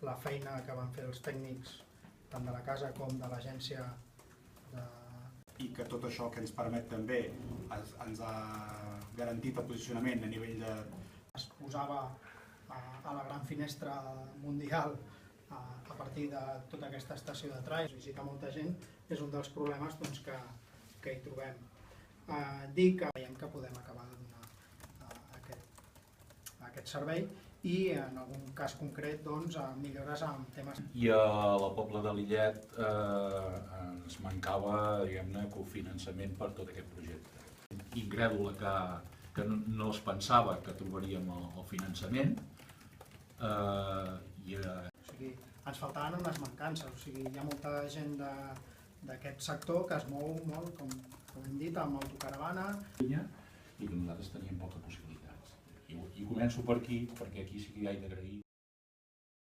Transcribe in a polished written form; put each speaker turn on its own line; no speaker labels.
la feina que van fer els tècnics tant de la casa com de l'agència
i que tot això que ens permet també ens ha garantit el posicionament a nivell de...
Es posava a la gran finestra mundial a partir de tota aquesta estació de trai. Visita molta gent és un dels problemes que hi trobem. Dir que veiem que podem acabar de donar aquest servei i en algun cas concret millores en temes.
I a la Pobla de Lillet ens mancava, diguem-ne, cofinançament per tot aquest projecte. Incrèdula que no es pensava que trobaríem el finançament.
Ens faltaven unes mancances, hi ha molta gent d'aquest sector que es mou molt, com hem dit, amb autocaravana.
I que nosaltres teníem poques possibilitats. I començo per aquí, perquè aquí sí que hi he d'agrair